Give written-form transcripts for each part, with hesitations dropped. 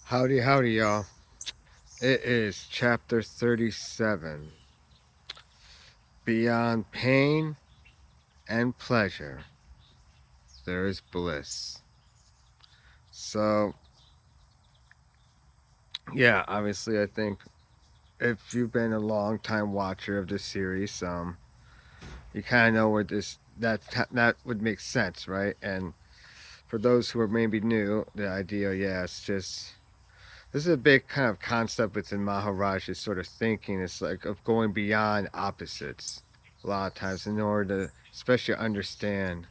Howdy, howdy, y'all. It is chapter 37. Beyond pain and pleasure, there is bliss. So, yeah, obviously, I think if you've been a long time watcher of this series, you kind of know where that would make sense, right? And for those who are maybe new, the idea, yeah, it's just this is a big kind of concept within Maharaj's sort of thinking. It's like of going beyond opposites a lot of times in order to especially understand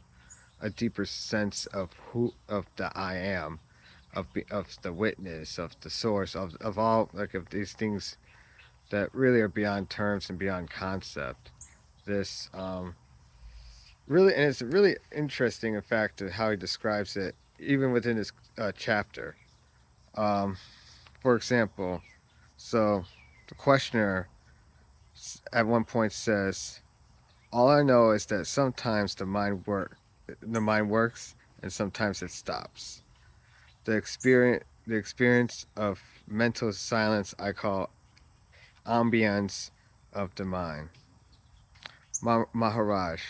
a deeper sense of who of the I am, of the witness, of the source, of all like of these things that really are beyond terms and beyond concept. This really, and it's really interesting in fact how he describes it even within this chapter. Um, for example, so the questioner at one point says, "All I know is that sometimes the mind works, and sometimes it stops. The experience of mental silence I call ambience of the mind." Maharaj,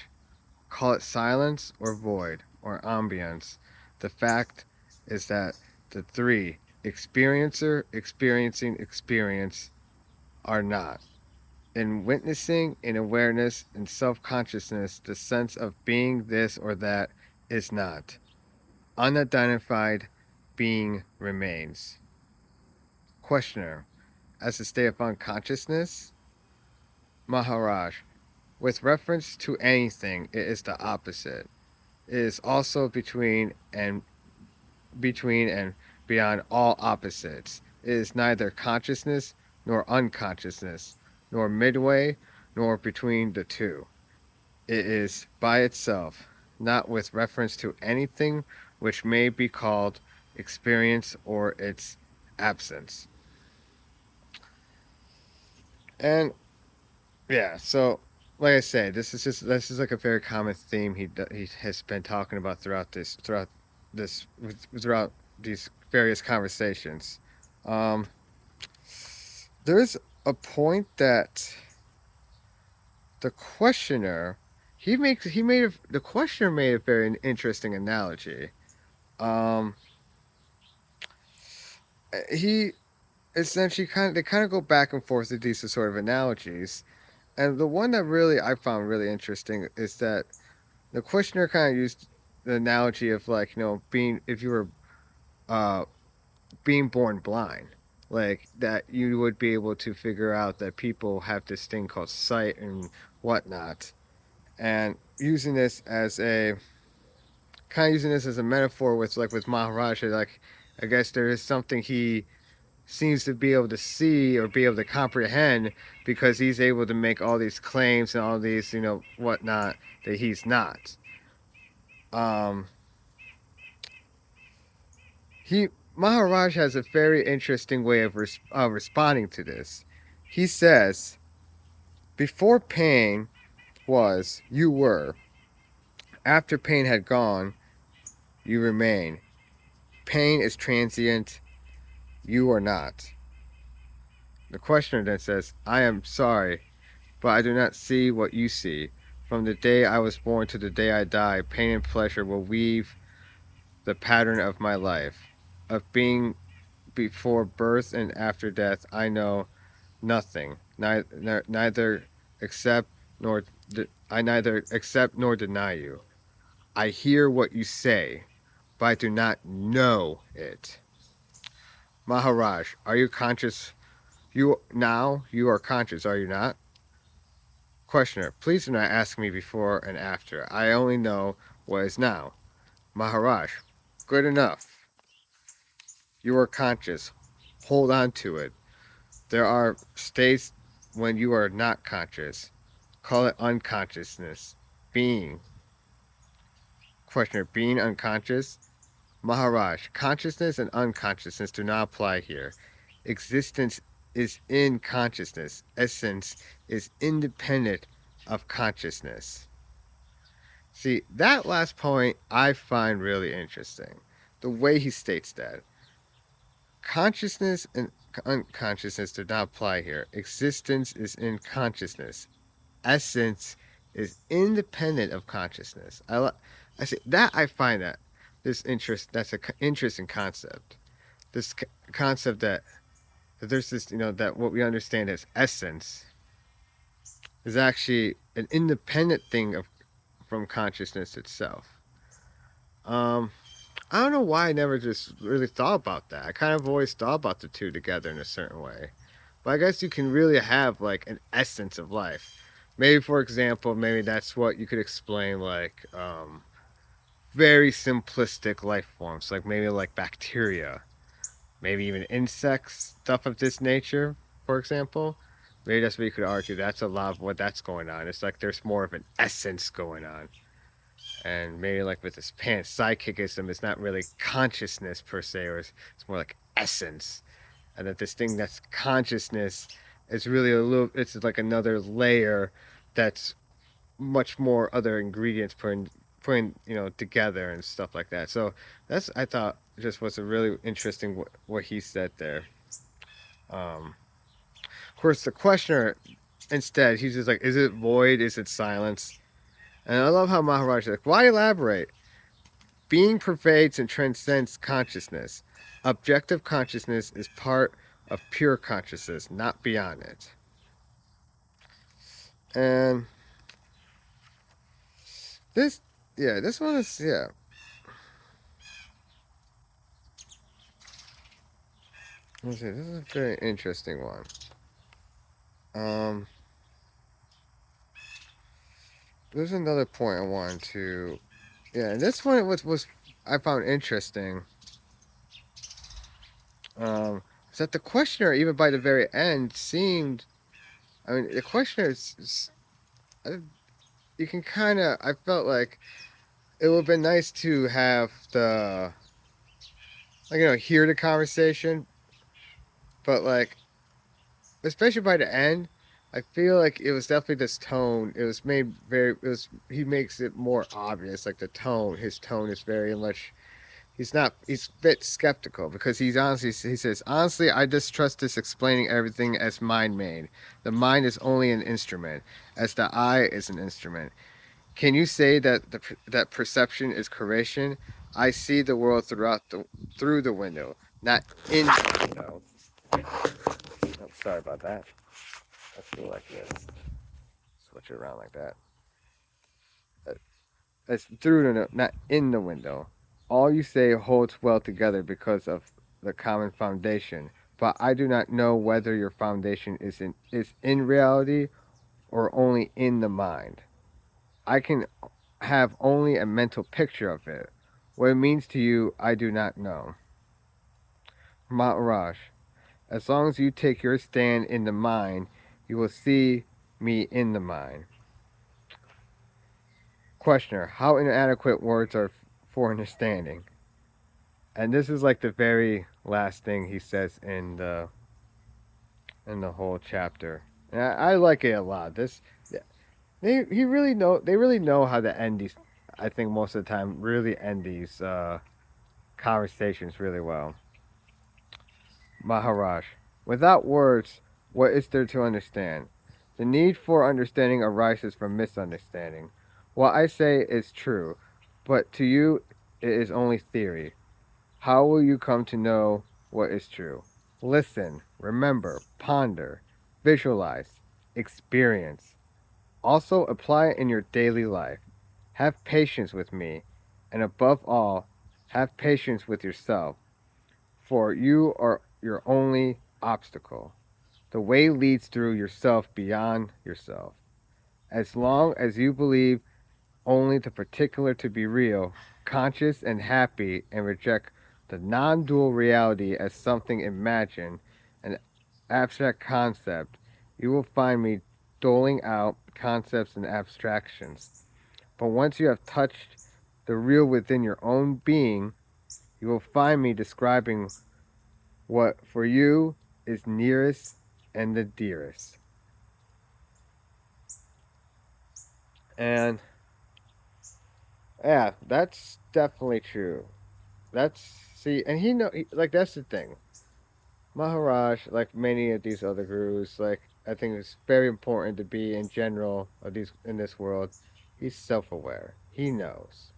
call it silence or void or ambience. The fact is that the three experiencer, experiencing, experience are not. In witnessing, in awareness, in self consciousness, the sense of being this or that is not. Unidentified being remains. Questioner, as a state of unconsciousness? Maharaj, with reference to anything, it is the opposite. It is also between and beyond all opposites. It is neither consciousness nor unconsciousness, nor midway, nor between the two. It is by itself, not with reference to anything which may be called experience or its absence. And yeah, so like I say, this is like a very common theme he has been talking about this throughout these various conversations. Um, there's a point that the questioner he made the questioner made a very interesting analogy. Um, he essentially they kind of go back and forth with these sort of analogies, and the one that really I found really interesting is that the questioner kind of used the analogy of like being if you were uh being born blind, like that you would be able to figure out that people have this thing called sight and whatnot, and using this as a metaphor with Maharaj, like I guess there is something he seems to be able to see or be able to comprehend because he's able to make all these claims and all these whatnot that he's not. Um, he Maharaj has a very interesting way of responding to this. He says, "Before pain was, you were. After pain had gone, you remain. Pain is transient. You are not." The questioner then says, "I am sorry, but I do not see what you see. From the day I was born to the day I die, pain and pleasure will weave the pattern of my life. Of being before birth and after death, I know nothing. Neither accept nor I neither accept nor deny you. I hear what you say, but I do not know it." Maharaj, are you conscious? You are conscious, are you not? Questioner, please do not ask me before and after. I only know what is now. Maharaj, good enough. You are conscious. Hold on to it. There are states when you are not conscious. Call it unconsciousness. Being. Questioner, being unconscious? Maharaj, consciousness and unconsciousness do not apply here. Existence is in consciousness. Essence is independent of consciousness. See, that last point I find really interesting. The way he states that. consciousness and unconsciousness do not apply here. Existence is in consciousness. Essence is independent of consciousness. I say that I find that this interest that's a interesting concept. This concept that there's this that what we understand as essence is actually an independent thing of from consciousness itself. Um, I don't know why I never just really thought about that. I kind of always thought about the two together in a certain way. But I guess you can really have like an essence of life. Maybe, for example, maybe that's what you could explain like very simplistic life forms, like maybe like bacteria, maybe even insects, stuff of this nature, for example. Maybe that's what you could argue. That's a lot of what that's going on. It's like there's more of an essence going on. And maybe like with this panpsychism, it's not really consciousness per se, or it's more like essence. And that this thing that's consciousness is really a little, it's like another layer that's much more other ingredients putting together and stuff like that. So that's I thought just was a really interesting what he said there. Of course, the questioner instead he's just like, is it void? Is it silence? And I love how Maharaj is like, why elaborate? Being pervades and transcends consciousness. Objective consciousness is part of pure consciousness, not beyond it. And this, yeah, this one is, yeah. Let's see, this is a very interesting one. Um, there's another point I wanted to, yeah, and this one was I found interesting. Is that the questioner, even by the very end, seemed. I mean, the questioner is you can kind of. I felt like it would have been nice to have the, like, hear the conversation, but like, especially by the end, I feel like it was definitely this tone. It was made very. It was he makes it more obvious, like the tone. His tone is very much. He's not. He's a bit skeptical because he says honestly I distrust this explaining everything as mind made. The mind is only an instrument, as the eye is an instrument. Can you say that that perception is creation? I see the world through the window, not in the window. Oh, sorry about that. Let's do like this. Switch it around like that. It's through the not in the window. All you say holds well together because of the common foundation. But I do not know whether your foundation is in reality or only in the mind. I can have only a mental picture of it. What it means to you, I do not know. Maharaj, as long as you take your stand in the mind, you will see me in the mind. Questioner, how inadequate words are for understanding. And this is like the very last thing he says in the whole chapter. And I like it a lot. They really know how to end these. I think most of the time, really end these conversations really well. Maharaj, without words, what is there to understand? The need for understanding arises from misunderstanding. What I say is true, but to you it is only theory. How will you come to know what is true? Listen, remember, ponder, visualize, experience. Also apply it in your daily life. Have patience with me, and above all, have patience with yourself, for you are your only obstacle. The way leads through yourself beyond yourself. As long as you believe only the particular to be real, conscious and happy, and reject the non dual reality as something imagined, an abstract concept, you will find me doling out concepts and abstractions. But once you have touched the real within your own being, you will find me describing what for you is nearest and the dearest. And yeah, that's definitely true. That's see, and like that's the thing. Maharaj, like many of these other gurus, like I think it's very important to be in general of these in this world. He's self-aware. He knows.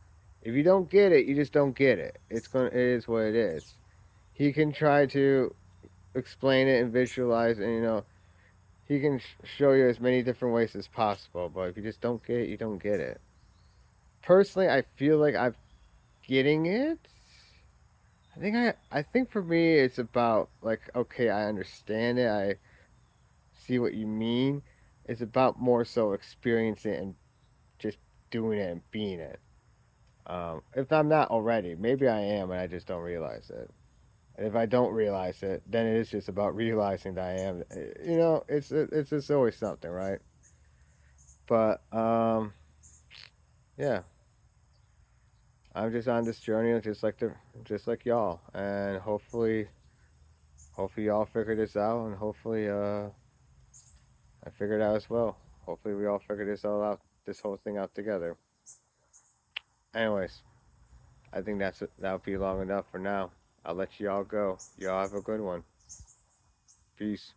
If you don't get it, you just don't get it. It is what it is. He can try to explain it and visualize, and he can show you as many different ways as possible. But if you just don't get it, you don't get it. Personally, I feel like I'm getting it. I think for me it's about like okay, I understand it. I see what you mean. It's about more so experiencing it and just doing it and being it. If I'm not already, maybe I am and I just don't realize it. And if I don't realize it, then it is just about realizing that I am. It's just always something, right? But yeah, I'm just on this journey, just like y'all, and hopefully y'all figure this out, and hopefully I figured out as well. Hopefully we all figure this whole thing out together. Anyways, I think that'll be long enough for now. I'll let y'all go. Y'all have a good one. Peace.